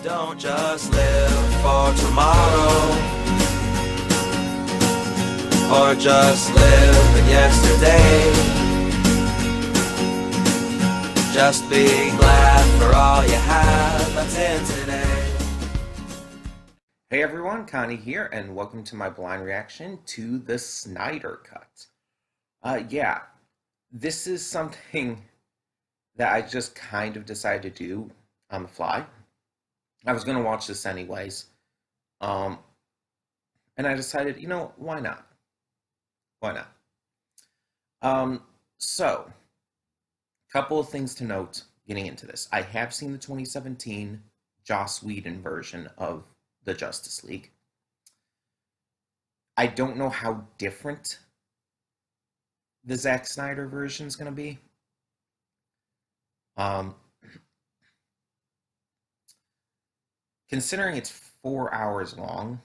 Don't just live for tomorrow, or just live in yesterday. Just be glad for all you have that's in today. Hey everyone, Connie here, and welcome to my blind reaction to the Snyder Cut. Yeah, this is something that I just kind of decided to do on the fly. I was going to watch this anyways, um, and I decided, why not? Why not? Um, so, couple of things to note getting into this. I have seen the 2017 Joss Whedon version of the Justice League. I don't know how different the Zack Snyder version is going to be. Um, Considering it's 4 hours long,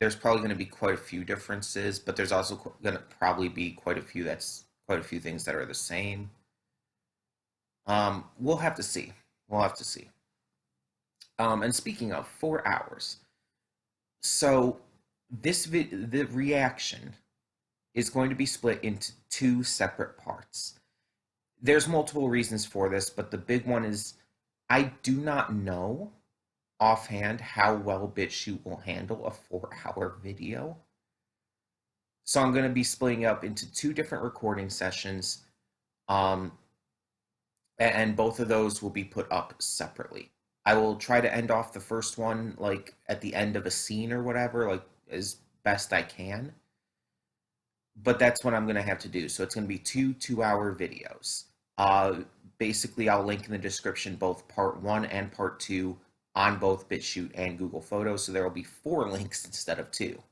there's probably going to be quite a few differences, but there's also going to probably be quite a few things that are the same. We'll have to see. We'll have to see. And speaking of 4 hours, so the reaction is going to be split into two separate parts. There's multiple reasons for this, but the big one is I do not know offhand how well BitChute will handle a 4 hour video. So I'm going to be splitting up into two different recording sessions, and both of those will be put up separately. I will try to end off the first one like at the end of a scene or whatever, like as best I can. But that's what I'm going to have to do. So it's going to be two 2 hour videos. Basically, I'll link in the description both part one and part two on both BitChute and Google Photos. So there will be 4 links instead of 2.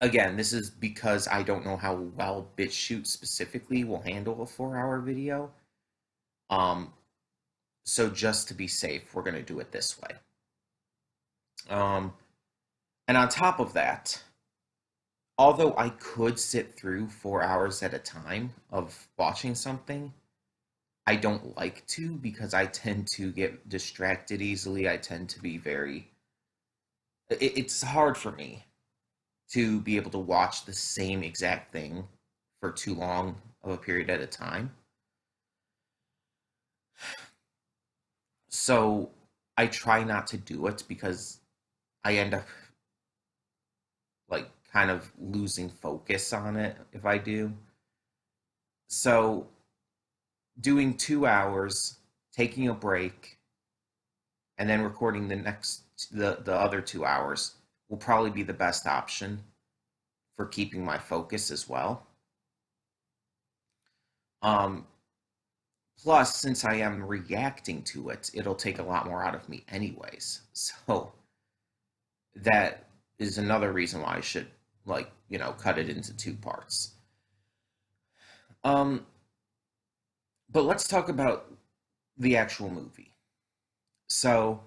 Again, this is because I don't know how well BitChute specifically will handle a 4 hour video. So just to be safe, we're going to do it this way. And on top of that, although I could sit through 4 hours at a time of watching something, I don't like to because I tend to get distracted easily. I tend to be it's hard for me to be able to watch the same exact thing for too long of a period at a time. So I try not to do it because I end up like kind of losing focus on it if I do. So doing 2 hours, taking a break, and then recording the other 2 hours will probably be the best option for keeping my focus as well. Plus, since I am reacting to it, it'll take a lot more out of me anyways. So that is another reason why I should cut it into 2 parts. But let's talk about the actual movie. So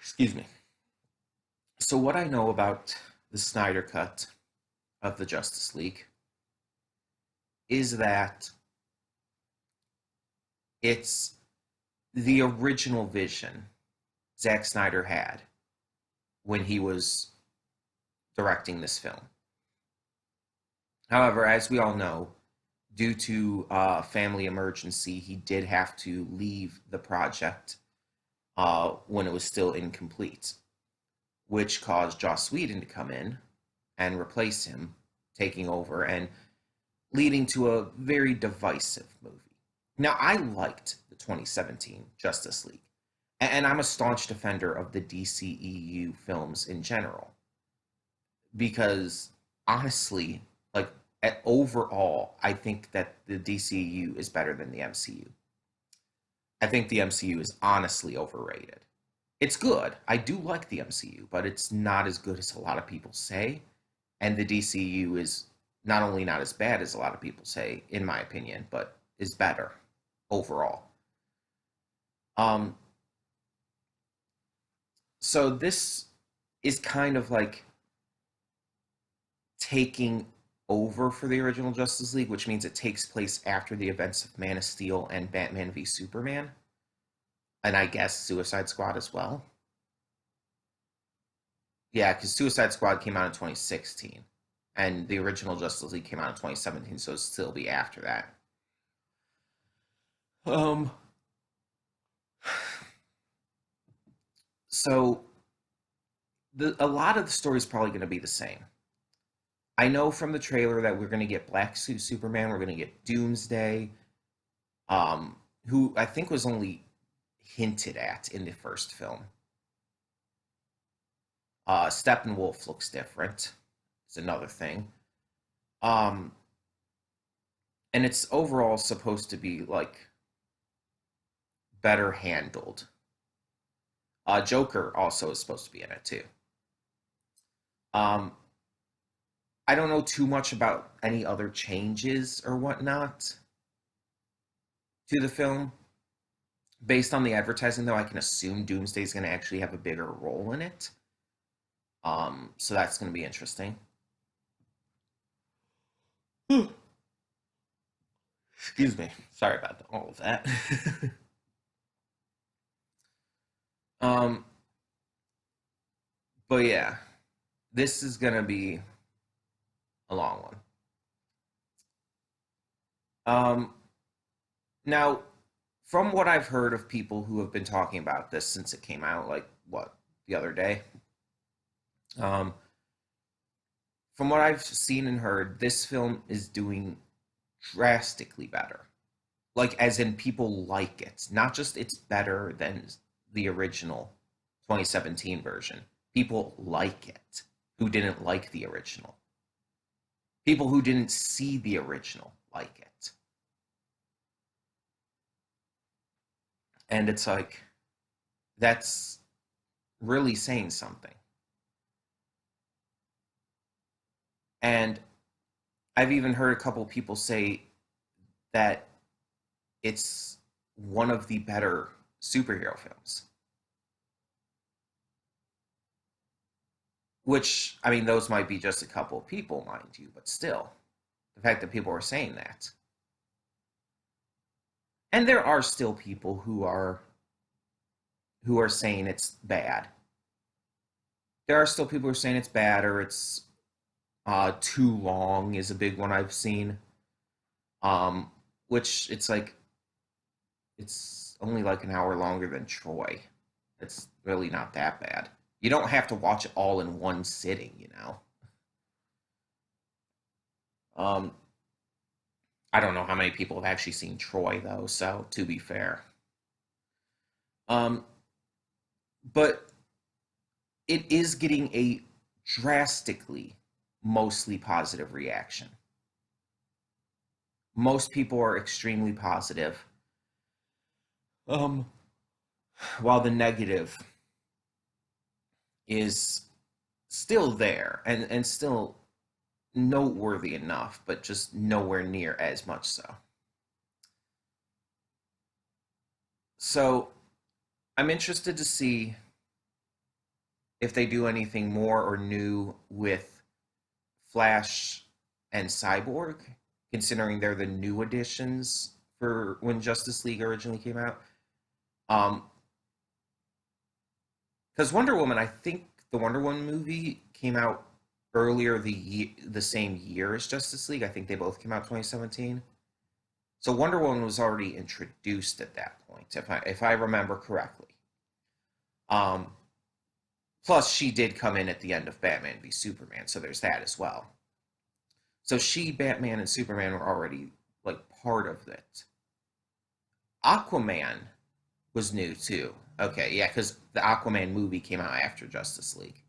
excuse me. So what I know about the Snyder Cut of the Justice League is that it's the original vision Zack Snyder had when he was directing this film. However, as we all know, due to a family emergency, he did have to leave the project when it was still incomplete, which caused Joss Whedon to come in and replace him, taking over and leading to a very divisive movie. Now, I liked the 2017 Justice League, and I'm a staunch defender of the DCEU films in general, because honestly, overall, I think that the DCEU is better than the MCU. I think the MCU is honestly overrated. It's good. I do like the MCU, but it's not as good as a lot of people say. And the DCU is not only not as bad as a lot of people say, in my opinion, but is better overall. So this is kind of like taking over for the original Justice League, which means it takes place after the events of Man of Steel and Batman v Superman, and I guess Suicide Squad as well. Yeah, because Suicide Squad came out in 2016, and the original Justice League came out in 2017, so it'll still be after that. Um, so a lot of the story is probably going to be the same. I know from the trailer that we're going to get Black Suit Superman, we're going to get Doomsday, um, who I think was only hinted at in the first film. Steppenwolf looks different. It's another thing. Um, and it's overall supposed to be like better handled. Joker also is supposed to be in it too. Um, I don't know too much about any other changes or whatnot to the film. Based on the advertising, though, I can assume Doomsday is going to actually have a bigger role in it. So that's going to be interesting. Excuse me. Sorry about all of that. um, but yeah, this is going to be a long one. Um, Now, from what I've heard of people who have been talking about this since it came out, like what, the other day, um, from what I've seen and heard, this film is doing drastically better. Like, as in, people like it. Not just it's better than the original 2017 version. People like it who didn't like the original. People who didn't see the original like it. And it's like, that's really saying something. And I've even heard a couple people say that it's one of the better superhero films. Which, I mean, those might be just a couple of people, mind you, but still, the fact that people are saying that. And there are still people who are saying it's bad. There are still people who are saying it's bad or it's too long is a big one I've seen. Which it's like it's only like an hour longer than Troy. It's really not that bad. You don't have to watch it all in one sitting, you know. Um, I don't know how many people have actually seen Troy though, so to be fair. Um, but it is getting a drastically mostly positive reaction. Most people are extremely positive. Um, while the negative is still there and still noteworthy enough, but just nowhere near as much so. So I'm interested to see if they do anything more or new with Flash and Cyborg, considering they're the new additions for when Justice League originally came out. Um, because Wonder Woman, I think the Wonder Woman movie came out earlier the same year as Justice League. I think they both came out 2017. So Wonder Woman was already introduced at that point, if I remember correctly. Um, Plus, she did come in at the end of Batman v Superman, so there's that as well. So she, Batman, and Superman were already like part of it. Aquaman was new too. Okay, yeah, because the Aquaman movie came out after Justice League.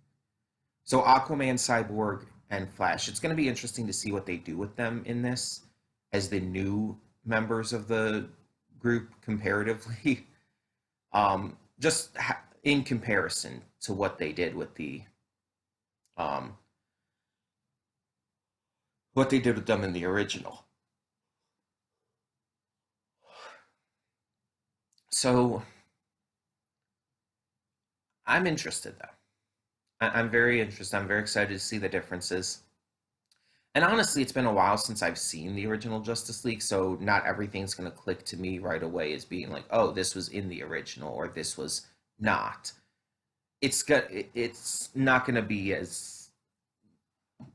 So Aquaman, Cyborg, and Flash. It's going to be interesting to see what they do with them in this as the new members of the group comparatively. Just in comparison to what they did with the um, what they did with them in the original. So I'm interested though. I'm very interested. I'm very excited to see the differences. And honestly, it's been a while since I've seen the original Justice League, so not everything's going to click to me right away as being like, oh, this was in the original or this was not. It's not going to be as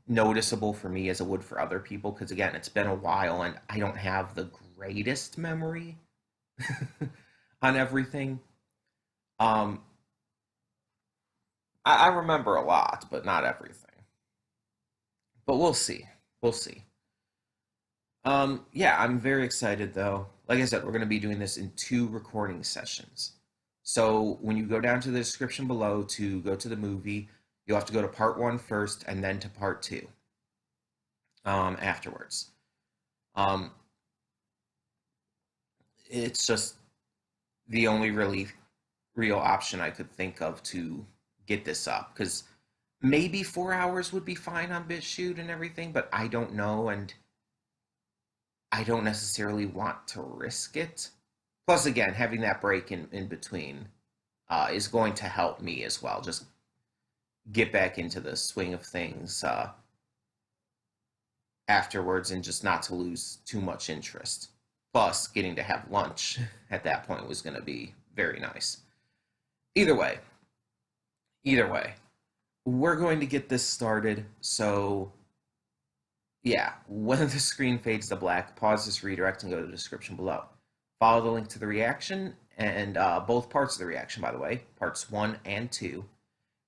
noticeable for me as it would for other people because again, it's been a while and I don't have the greatest memory on everything. Um, I remember a lot, but not everything. But we'll see. We'll see. Yeah, I'm very excited though. Like I said, we're going to be doing this in two recording sessions. So when you go down to the description below to go to the movie, you'll have to go to part one first and then to part two afterwards. Um, it's just the only really real option I could think of to get this up because maybe 4 hours would be fine on BitChute and everything, but I don't know, and I don't necessarily want to risk it. Plus, again, having that break in between is going to help me as well. Just get back into the swing of things afterwards and just not to lose too much interest. Plus, getting to have lunch at that point was going to be very nice. Either way, either way, we're going to get this started. So, yeah, when the screen fades to black, pause this redirect and go to the description below. Follow the link to the reaction and both parts of the reaction, by the way, parts 1 and 2.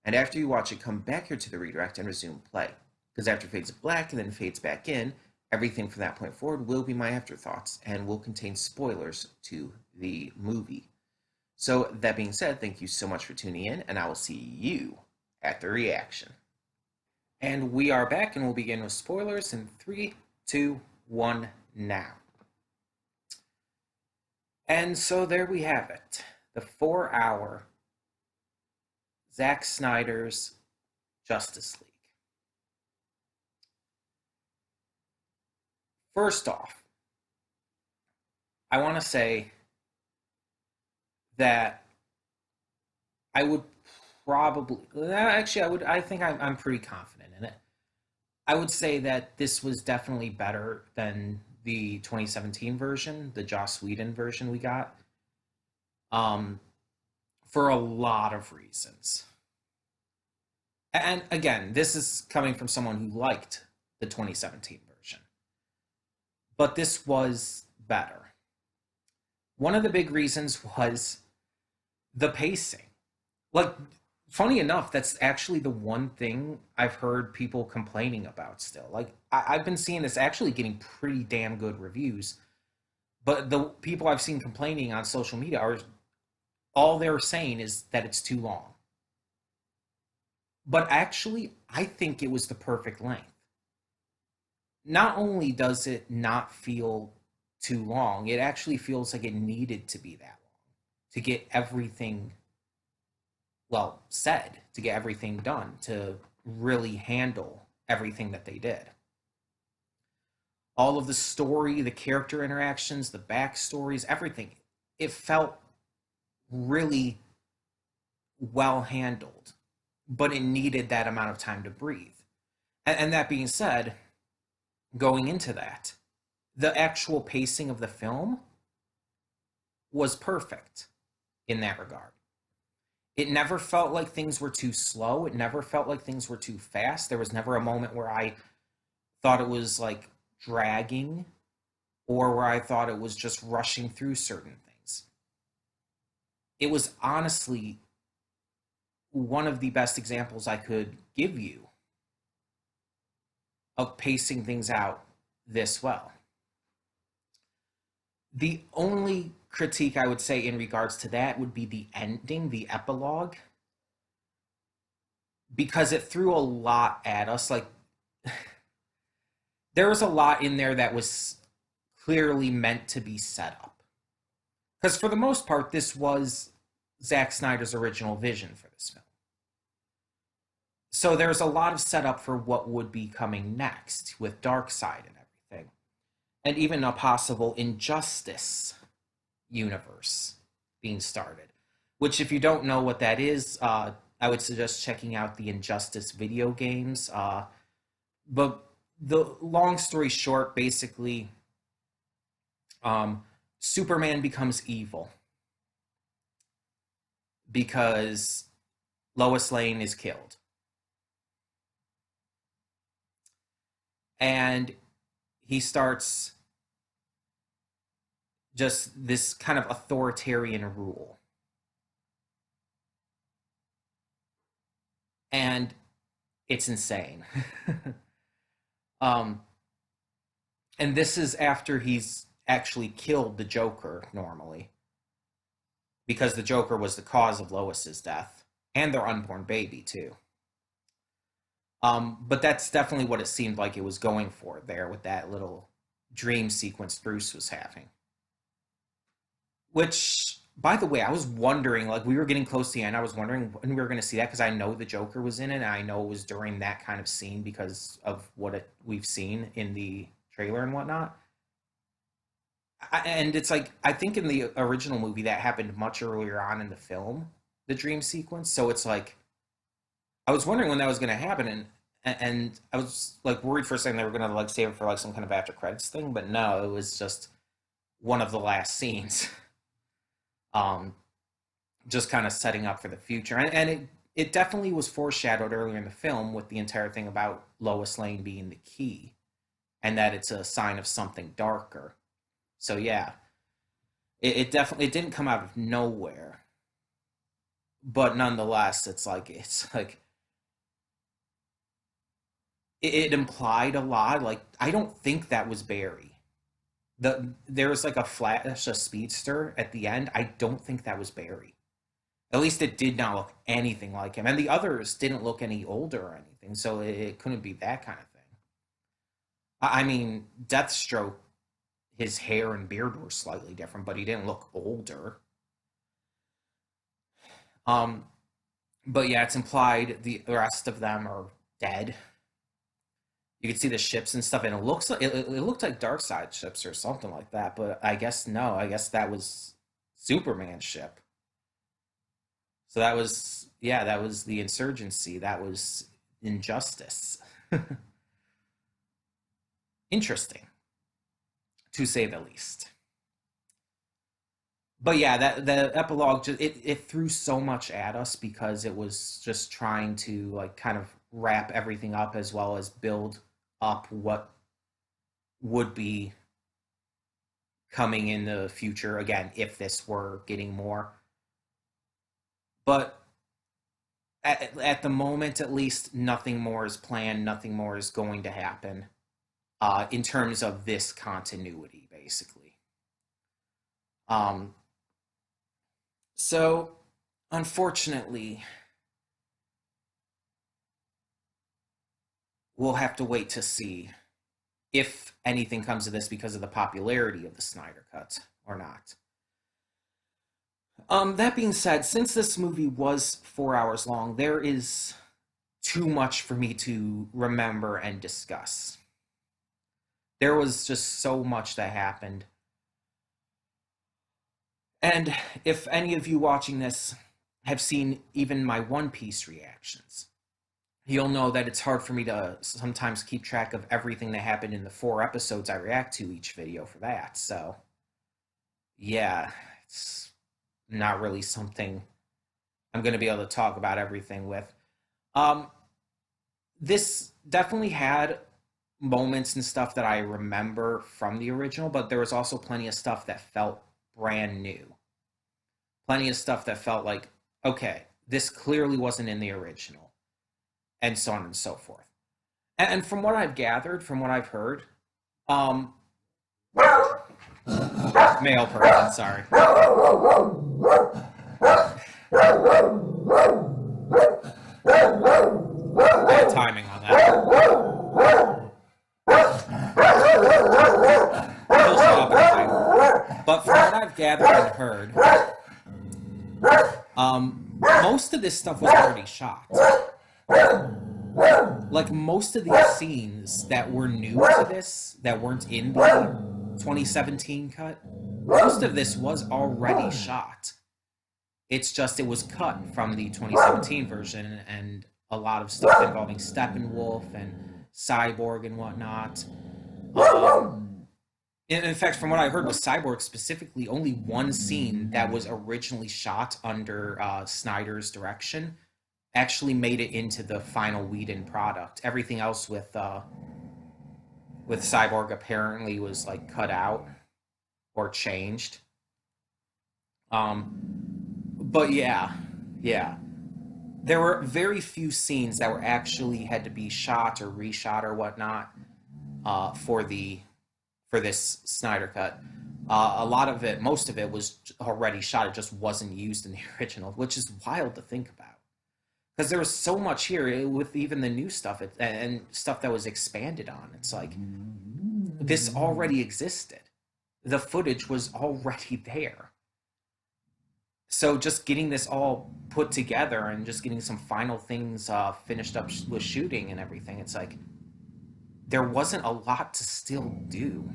And after you watch it, come back here to the redirect and resume play. Because after it fades to black and then fades back in, everything from that point forward will be my afterthoughts and will contain spoilers to the movie. So that being said, thank you so much for tuning in, and I will see you at the reaction. And we are back, and we'll begin with spoilers in 3, 2, 1, now. And so there we have it. The 4-hour Zack Snyder's Justice League. First off, I want to say that I would probably, actually, I think I'm pretty confident in it. I would say that this was definitely better than the 2017 version, the Joss Whedon version we got, um, for a lot of reasons. And again, this is coming from someone who liked the 2017 version, but this was better. One of the big reasons was the pacing. Like, funny enough, that's actually the one thing I've heard people complaining about still. Like, I've been seeing this actually getting pretty damn good reviews, but the people I've seen complaining on social media are all they're saying is that it's too long. But actually, I think it was the perfect length. Not only does it not feel too long, it actually feels like it needed to be that long to get everything well said, to get everything done, to really handle everything that they did. All of the story, the character interactions, the backstories, everything, it felt really well handled, but it needed that amount of time to breathe. And that being said, going into that, the actual pacing of the film was perfect in that regard. It never felt like things were too slow. It never felt like things were too fast. There was never a moment where I thought it was like dragging or where I thought it was just rushing through certain things. It was honestly one of the best examples I could give you of pacing things out this well. The only critique I would say in regards to that would be the ending, the epilogue, because it threw a lot at us. Like, there was a lot in there that was clearly meant to be set up. Because for the most part, this was Zack Snyder's original vision for this film. So there's a lot of setup for what would be coming next with Darkseid and everything. And even a possible Injustice universe being started. Which, if you don't know what that is, I would suggest checking out the Injustice video games. But the long story short, basically, um, Superman becomes evil because Lois Lane is killed. And he starts just this kind of authoritarian rule. And it's insane. um, and this is after he's actually killed the Joker normally, because the Joker was the cause of Lois's death and their unborn baby, too. But that's definitely what it seemed like it was going for there with that little dream sequence Bruce was having. Which, by the way, I was wondering, like, we were getting close to the end. I was wondering when we were going to see that because I know the Joker was in it, and I know it was during that kind of scene because of we've seen in the trailer and whatnot. And it's like, I think in the original movie that happened much earlier on in the film, the dream sequence. So it's like, I was wondering when that was going to happen, and I was like worried for a second they were going to like save it for like some kind of after credits thing, but no, it was just one of the last scenes. um, just kind of setting up for the future, and it definitely was foreshadowed earlier in the film with the entire thing about Lois Lane being the key, and that it's a sign of something darker. So yeah, it definitely it didn't come out of nowhere, but nonetheless, it's like it implied a lot. Like I don't think that was Barry. There was like a flash, a speedster at the end. I don't think that was Barry. At least it did not look anything like him, and the others didn't look any older or anything. So it couldn't be that kind of thing. I mean, Deathstroke, his hair and beard were slightly different, but he didn't look older. Um, but yeah, it's implied the rest of them are dead. You can see the ships and stuff, and it looks like it looked like Dark Side ships or something like that. But I guess no, I guess that was Superman's ship. So that was yeah, that was the insurgency. That was injustice. Interesting, to say the least. But yeah, that the epilogue just it threw so much at us because it was just trying to like kind of wrap everything up as well as build up what would be coming in the future again if this were getting more. But at the moment, at least, nothing more is planned. Nothing more is going to happen in terms of this continuity, basically. Um, so, unfortunately, we'll have to wait to see if anything comes of this because of the popularity of the Snyder Cut or not. That being said, since this movie was 4 hours long, there is too much for me to remember and discuss. There was just so much that happened. And if any of you watching this have seen even my One Piece reactions, you'll know that it's hard for me to sometimes keep track of everything that happened in the 4 episodes I react to each video for that. So, yeah, it's not really something I'm going to be able to talk about everything with. Um, this definitely had moments and stuff that I remember from the original, but there was also plenty of stuff that felt brand new. Plenty of stuff that felt like, okay, this clearly wasn't in the original, and so on and so forth. And from what I've gathered, from what I've heard, um, male person, sorry. Bad timing on that. He'll stop anything. But from what I've gathered and heard, most of this stuff was already shot. Like most of these scenes that were new to this, that weren't in the 2017 cut, most of this was already shot. It's just it was cut from the 2017 version, and a lot of stuff involving Steppenwolf and Cyborg and whatnot. In fact, from what I heard, with Cyborg specifically, only one scene that was originally shot under Snyder's direction actually made it into the final Whedon product. Everything else with Cyborg apparently was like cut out or changed. But yeah, yeah, there were very few scenes that were actually had to be shot or reshot or whatnot for this Snyder cut. A lot of it, most of it, was already shot. It just wasn't used in the original, which is wild to think about. Because there was so much here with even the new stuff and stuff that was expanded on. It's like this already existed. The footage was already there. So just getting this all put together and just getting some final things finished up with shooting and everything, it's like there wasn't a lot to still do.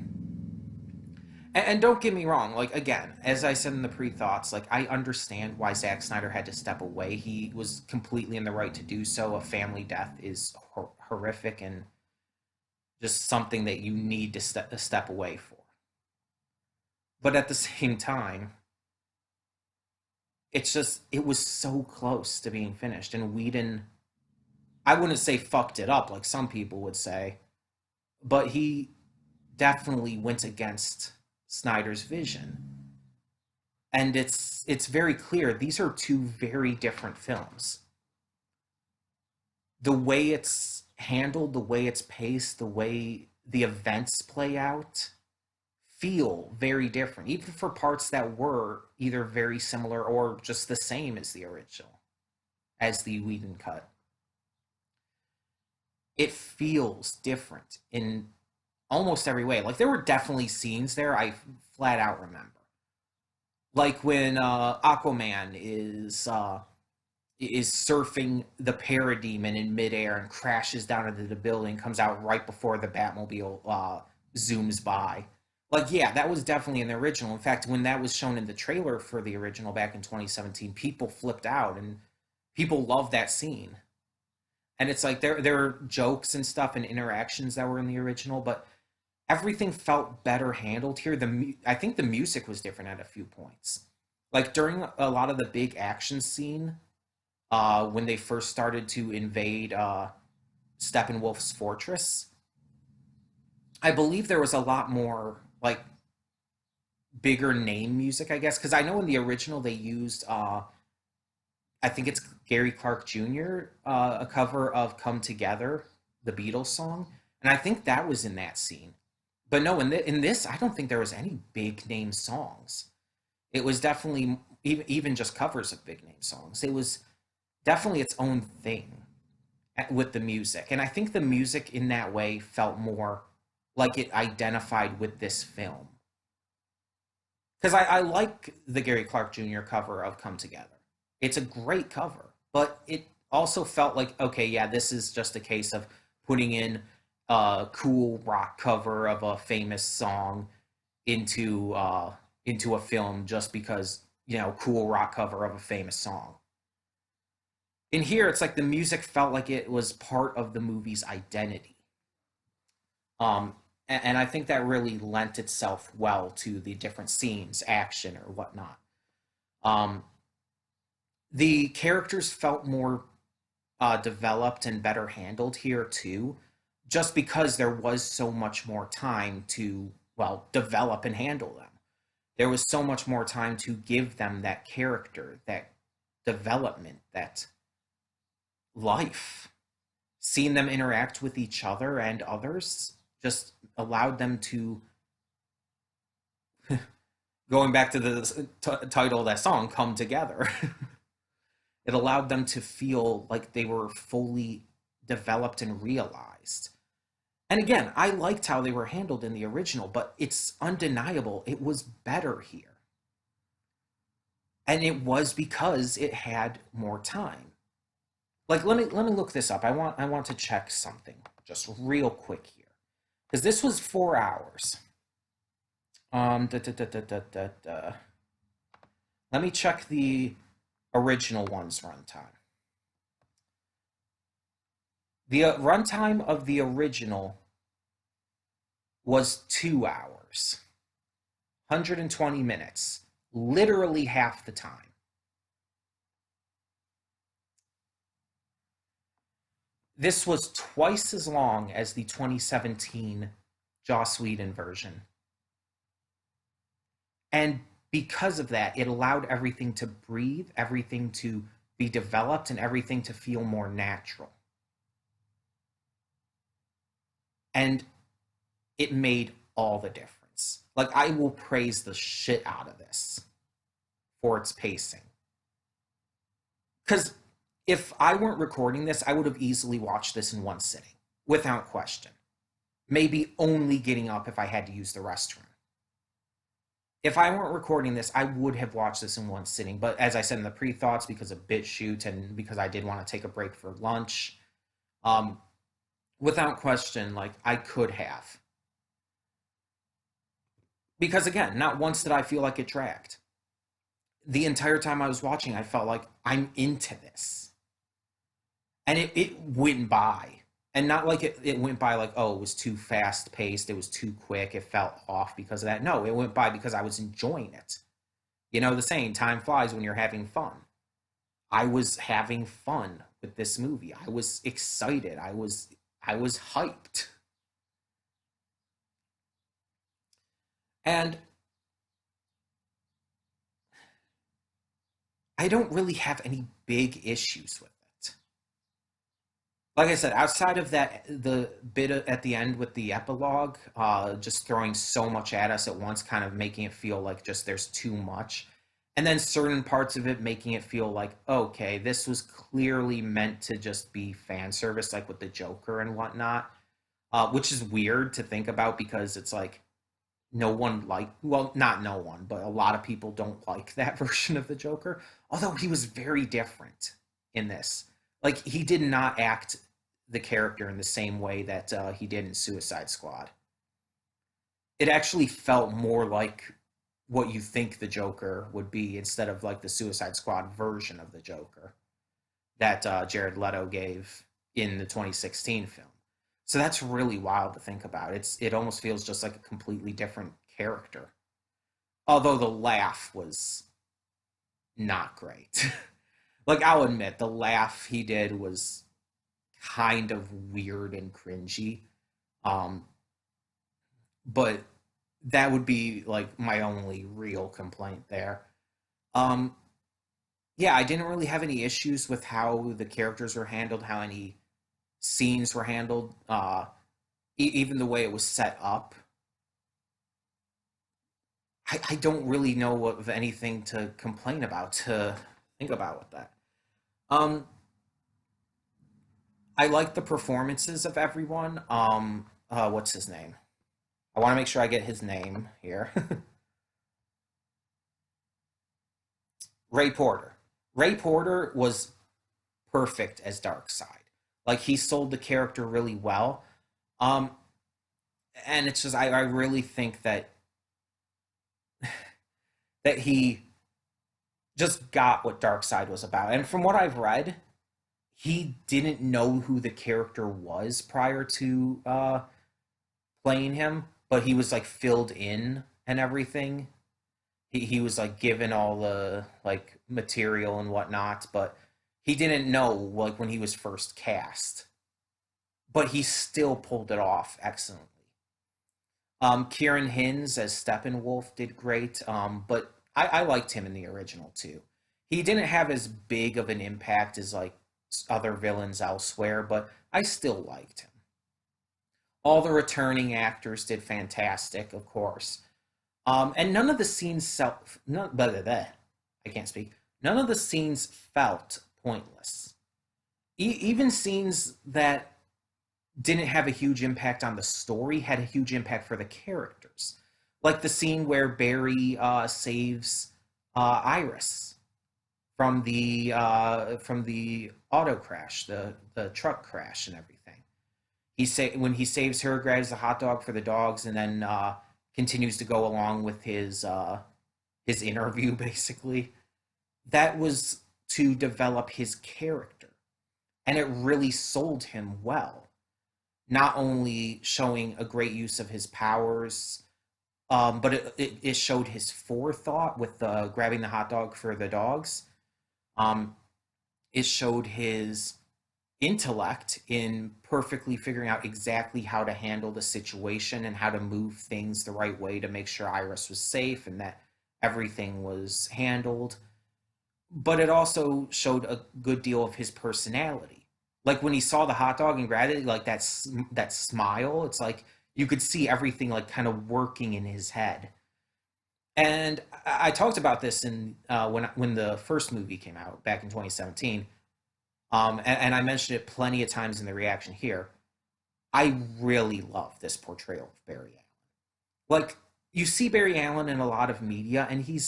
And don't get me wrong, like again, as I said in the pre-thoughts, like I understand why Zack Snyder had to step away. He was completely in the right to do so. A family death is horrific and just something that you need to step away for. But at the same time, it's just it was so close to being finished, and Whedon, I wouldn't say fucked it up like some people would say, but he definitely went against Snyder's vision. And it's very clear these are two very different films. The way it's handled, the way it's paced, the way the events play out feel very different, even for parts that were either very similar or just the same as the original, as the Whedon cut. It feels different in almost every way. Like there were definitely scenes there I flat out remember, like when Aquaman is surfing the parademon in midair and crashes down into the building, comes out right before the Batmobile zooms by. Like, yeah, that was definitely in the original. In fact, when that was shown in the trailer for the original back in 2017, people flipped out and people loved that scene. And it's like there are jokes and stuff and interactions that were in the original, but everything felt better handled here. I think the music was different at a few points. Like during a lot of the big action scene, when they first started to invade Steppenwolf's fortress, I believe there was a lot more like bigger name music, I guess, because I know in the original they used I think it's Gary Clark Jr., a cover of Come Together, the Beatles song, and I think that was in that scene. But no, in this, I don't think there was any big name songs. It was definitely even just covers of big name songs. It was definitely its own thing with the music, and I think the music in that way felt more like it identified with this film. Because I like the Gary Clark Jr. cover of Come Together. It's a great cover, but it also felt like, okay, yeah, this is just a case of putting in a cool rock cover of a famous song into a film just because, cool rock cover of a famous song. In here, it's like the music felt like it was part of the movie's identity. And I think that really lent itself well to the different scenes, action, or whatnot. The characters felt more developed and better handled here too, just because there was so much more time to, well, develop and handle them. There was so much more time to give them that character, that development, that life. Seeing them interact with each other and others just allowed them to, going back to the title of that song, come together. It allowed them to feel like they were fully developed and realized. And again, I liked how they were handled in the original, but it's undeniable it was better here. And it was because it had more time. Like let me look this up. I want to check something just real quick here. Because this was 4 hours. Da, da, da, da, da, da, da. Let me check the original one's runtime. The runtime of the original was 2 hours, 120 minutes, literally half the time. This was twice as long as the 2017 Joss Whedon version. And because of that, it allowed everything to breathe, everything to be developed, and everything to feel more natural. And it made all the difference. Like, I will praise the shit out of this for its pacing. Because if I weren't recording this, I would have easily watched this in one sitting, without question. Maybe only getting up if I had to use the restroom. If I weren't recording this, I would have watched this in one sitting. But as I said in the pre-thoughts, because of BitChute and because I did want to take a break for lunch, without question, like, I could have. Because again, not once did I feel like it dragged. The entire time I was watching, I felt like I'm into this. And it went by. And not like it went by like, oh, it was too fast paced, it was too quick, it felt off because of that. No, it went by because I was enjoying it. You know the saying, time flies when you're having fun. I was having fun with this movie. I was excited. I was hyped. And I don't really have any big issues with it. Like I said, outside of that, the bit at the end with the epilogue, just throwing so much at us at once, kind of making it feel like just there's too much. And then certain parts of it making it feel like, okay, this was clearly meant to just be fan service, like with the Joker and whatnot, which is weird to think about because it's like no one like, well, not no one, but a lot of people don't like that version of the Joker, although he was very different in this. Like, he did not act the character in the same way that he did in Suicide Squad. It actually felt more like what you think the Joker would be instead of like the Suicide Squad version of the Joker that Jared Leto gave in the 2016 film. So that's really wild to think about. It almost feels just like a completely different character. Although the laugh was not great. Like, I'll admit, the laugh he did was kind of weird and cringy. Um, but that would be like my only real complaint there. Um, yeah, I didn't really have any issues with how the characters were handled, how any scenes were handled, even the way it was set up. I don't really know what of anything to complain about, to think about with that. Um, I like the performances of everyone. What's his name? I want to make sure I get his name here. Ray Porter. Ray Porter was perfect as Darkseid. Like, he sold the character really well. Um, and it's just I really think that he just got what Darkseid was about. And from what I've read, he didn't know who the character was prior to playing him, but he was like filled in and everything. He was like given all the like material and whatnot, but he didn't know like when he was first cast. But he still pulled it off excellently. Kieran Hins as Steppenwolf did great, but I liked him in the original too. He didn't have as big of an impact as like other villains elsewhere, but I still liked him. All the returning actors did fantastic, of course. And none of the scenes blah, blah, blah, I can't speak. None of the scenes felt pointless. Even scenes that didn't have a huge impact on the story had a huge impact for the characters. Like the scene where Barry saves Iris from the auto crash, the truck crash, and everything. When he saves her, grabs a hot dog for the dogs, and then continues to go along with his interview. Basically, that was to develop his character. and it really sold him well. Not only showing a great use of his powers, but it showed his forethought with grabbing the hot dog for the dogs. Um, it showed his intellect in perfectly figuring out exactly how to handle the situation and how to move things the right way to make sure Iris was safe and that everything was handled. But it also showed a good deal of his personality. Like when he saw the hot dog and grabbed it, like that smile, it's like you could see everything like kind of working in his head. And I talked about this in when the first movie came out back in 2017, and I mentioned it plenty of times in the reaction here. I really love this portrayal of Barry Allen. Like you see Barry Allen in a lot of media, and he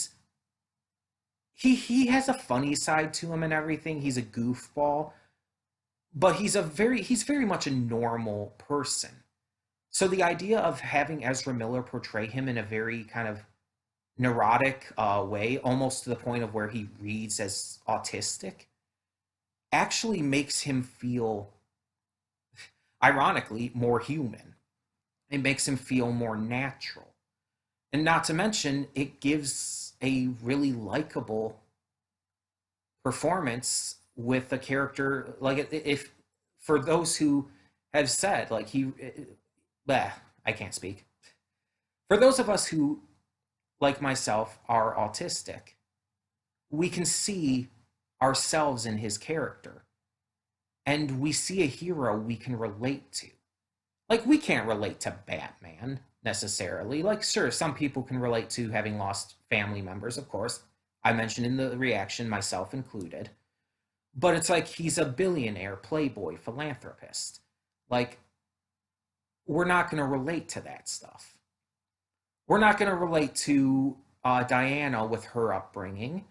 has a funny side to him and everything. He's a goofball, but he's very much a normal person. So the idea of having Ezra Miller portray him in a very kind of neurotic way, almost to the point of where he reads as autistic, actually makes him feel, ironically, more human. It makes him feel more natural. And not to mention, it gives a really likable performance with a character like if for those who have said like bah, I can't speak. For those of us who, like myself, are autistic, we can see ourselves in his character and we see a hero we can relate to. Like, we can't relate to Batman necessarily. Like, sure, some people can relate to having lost family members, of course. I mentioned in the reaction, myself included. But it's like he's a billionaire, playboy, philanthropist. Like, we're not going to relate to that stuff. We're not going to relate to Diana with her upbringing.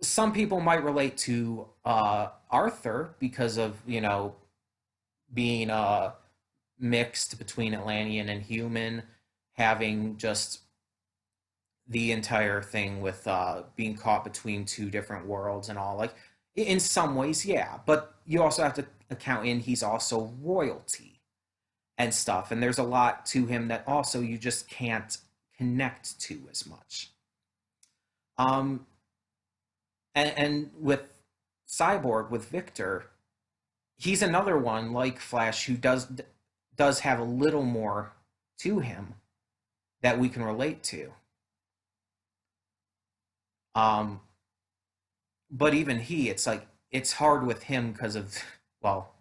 Some people might relate to Arthur because of, being mixed between Atlantean and human, having just the entire thing with being caught between two different worlds and all. Like, in some ways, yeah, but you also have to account in he's also royalty and stuff, and there's a lot to him that also you just can't connect to as much. Um, and with Cyborg, with Victor, he's another one like Flash who does have a little more to him that we can relate to. Um, but even it's like it's hard with him because of well,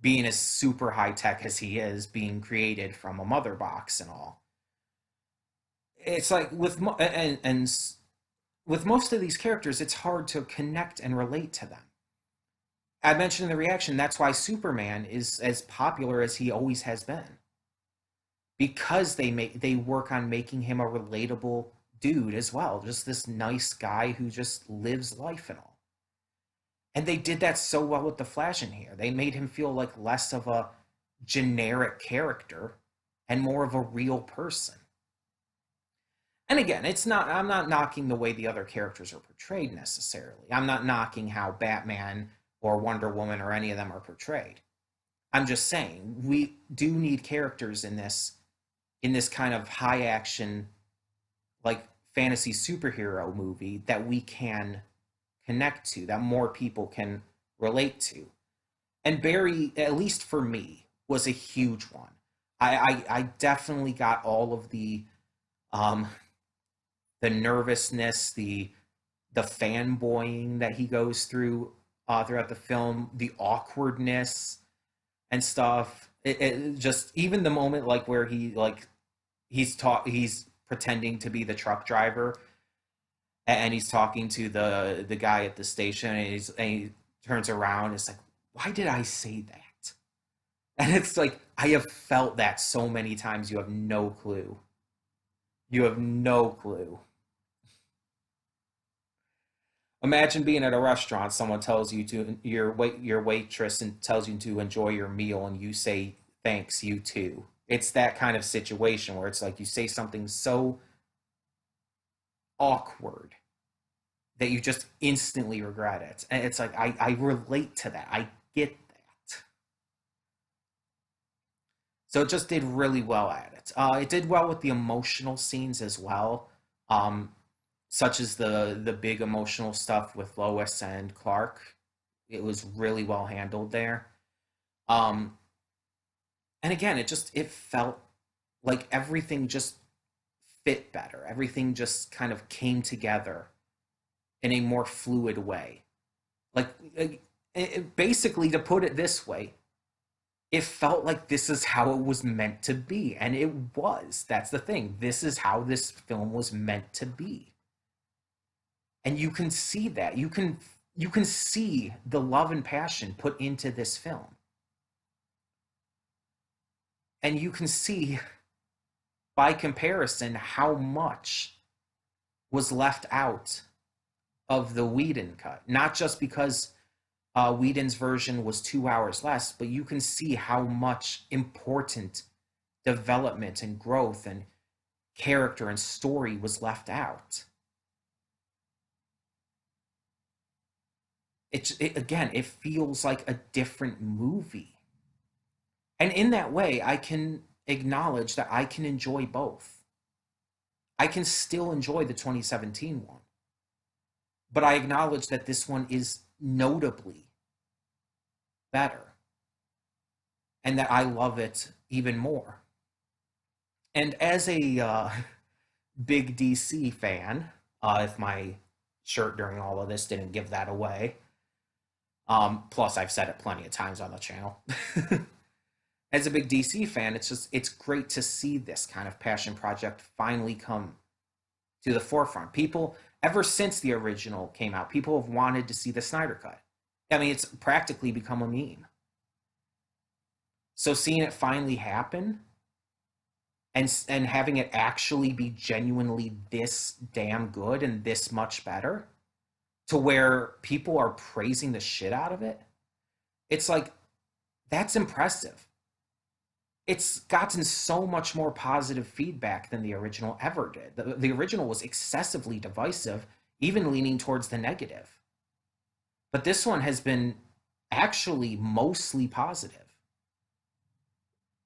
being as super high tech as he is, being created from a mother box and all. It's like and with most of these characters, it's hard to connect and relate to them. I mentioned in the reaction that's why Superman is as popular as he always has been because they work on making him a relatable dude as well, just this nice guy who just lives life and all. And they did that so well with the Flash in here. They made him feel like less of a generic character and more of a real person. And again, I'm not knocking the way the other characters are portrayed necessarily. I'm not knocking how Batman or Wonder Woman or any of them are portrayed. I'm just saying we do need characters in this kind of high action like fantasy superhero movie that we can connect to, that more people can relate to. And Barry, at least for me, was a huge one. I definitely got all of um, the nervousness, the fanboying that he goes through throughout the film, the awkwardness and stuff. It just even the moment like where he's pretending to be the truck driver and he's talking to the guy at the station and he turns around and it's like, why did I say that? And it's like I have felt that so many times you have no clue. You have no clue. Imagine being at a restaurant, someone tells you to your waitress and tells you to enjoy your meal and you say thanks, you too. It's that kind of situation where it's like you say something so awkward that you just instantly regret it. And it's like I relate to that. I get that. So it just did really well at it. It did well with the emotional scenes as well, um, such as the big emotional stuff with Lois and Clark. It was really well handled there. Um, and again, it felt like everything just fit better. Everything just kind of came together in a more fluid way. Like, basically, to put it this way, it felt like this is how it was meant to be, and it was. That's the thing. This is how this film was meant to be, and you can see that. You can see the love and passion put into this film, and you can see by comparison how much was left out of the Whedon cut. Not just because Whedon's version was 2 hours less, but you can see how much important development and growth and character and story was left out. Again, it feels like a different movie. And in that way, I can acknowledge that I can enjoy both. I can still enjoy the 2017 one, but I acknowledge that this one is notably better and that I love it even more. And as a big DC fan, if my shirt during all of this didn't give that away, plus I've said it plenty of times on the channel. As a big DC fan, it's great to see this kind of passion project finally come to the forefront. People, ever since the original came out, people have wanted to see the Snyder Cut. I mean, it's practically become a meme. So seeing it finally happen and having it actually be genuinely this damn good and this much better to where people are praising the shit out of it, it's like, that's impressive. It's gotten so much more positive feedback than the original ever did. The original was excessively divisive, even leaning towards the negative. But this one has been actually mostly positive,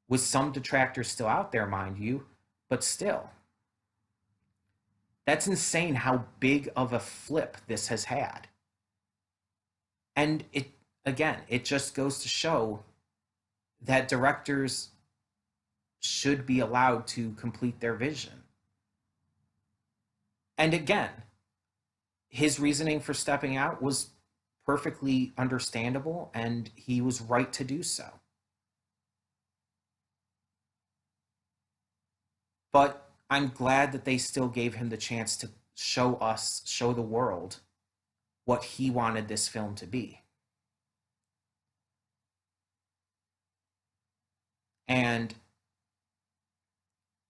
with some detractors still out there, mind you, but still. That's insane how big of a flip this has had. And it just goes to show that directors should be allowed to complete their vision. And again, his reasoning for stepping out was perfectly understandable, and he was right to do so. But I'm glad that they still gave him the chance to show the world what he wanted this film to be. And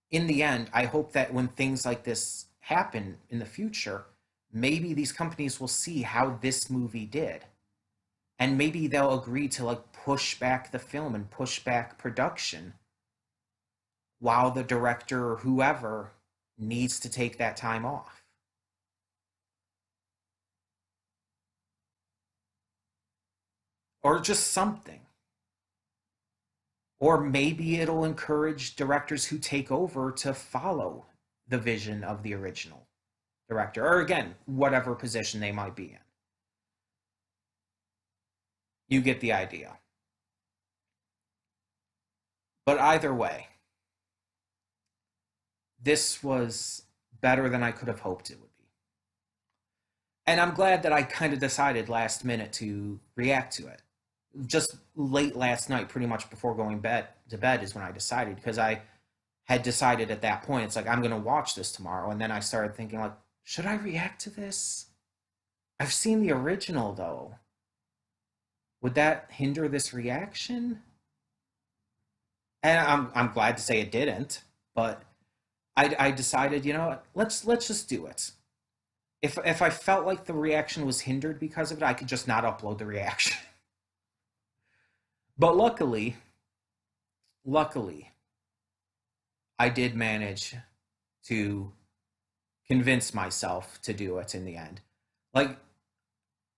in the end, I hope that when things like this happen in the future, maybe these companies will see how this movie did. And maybe they'll agree to like push back the film and push back production while the director or whoever needs to take that time off. Or just something. Or maybe it'll encourage directors who take over to follow the vision of the original director, or again, whatever position they might be in. You get the idea. But either way, this was better than I could have hoped it would be. And I'm glad that I kind of decided last minute to react to it. Just late last night, pretty much before going to bed, is when I decided, because I had decided at that point, it's like, I'm going to watch this tomorrow. And then I started thinking, like, should I react to this? I've seen the original, though. Would that hinder this reaction? And I'm glad to say it didn't, but I decided, you know what, let's just do it. If I felt like the reaction was hindered because of it, I could just not upload the reaction. But luckily, I did manage to convince myself to do it in the end. Like,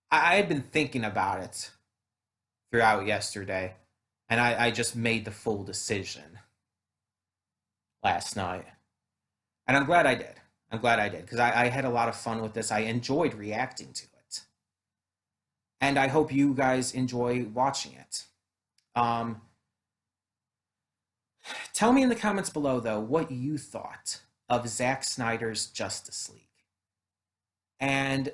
I had been thinking about it throughout yesterday, and I just made the full decision last night. And I'm glad I did. I'm glad I did because I had a lot of fun with this. I enjoyed reacting to it. And I hope you guys enjoy watching it. Um, Tell me in the comments below, though, what you thought of Zack Snyder's Justice League. And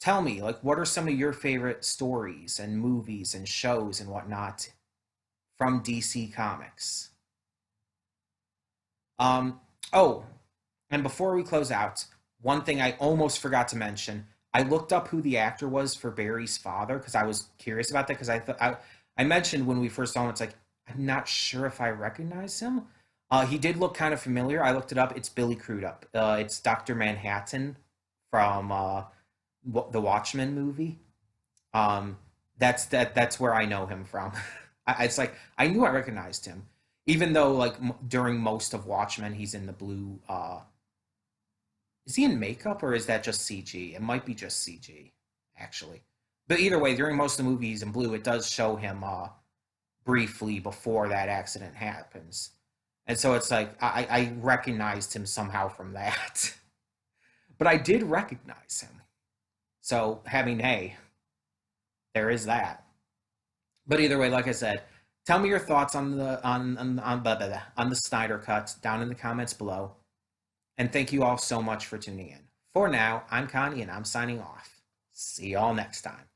tell me, like, what are some of your favorite stories and movies and shows and whatnot from DC Comics? Um, oh, and before we close out, one thing I almost forgot to mention. I looked up who the actor was for Barry's father because I was curious about that because I mentioned when we first saw him, it's like I'm not sure if I recognize him. He did look kind of familiar. I looked it up. It's Billy Crudup. It's Doctor Manhattan from the Watchmen movie. That's where I know him from. It's like I knew I recognized him, even though like during most of Watchmen he's in the blue. Is he in makeup or is that just CG? It might be just CG, actually. But either way, during most of the movie he's in blue. It does show him briefly before that accident happens, and so it's like I recognized him somehow from that. But I did recognize him. So having hey, there is that. But either way, like I said, tell me your thoughts on the Snyder cut down in the comments below. And thank you all so much for tuning in. For now, I'm Connie and I'm signing off. See y'all next time.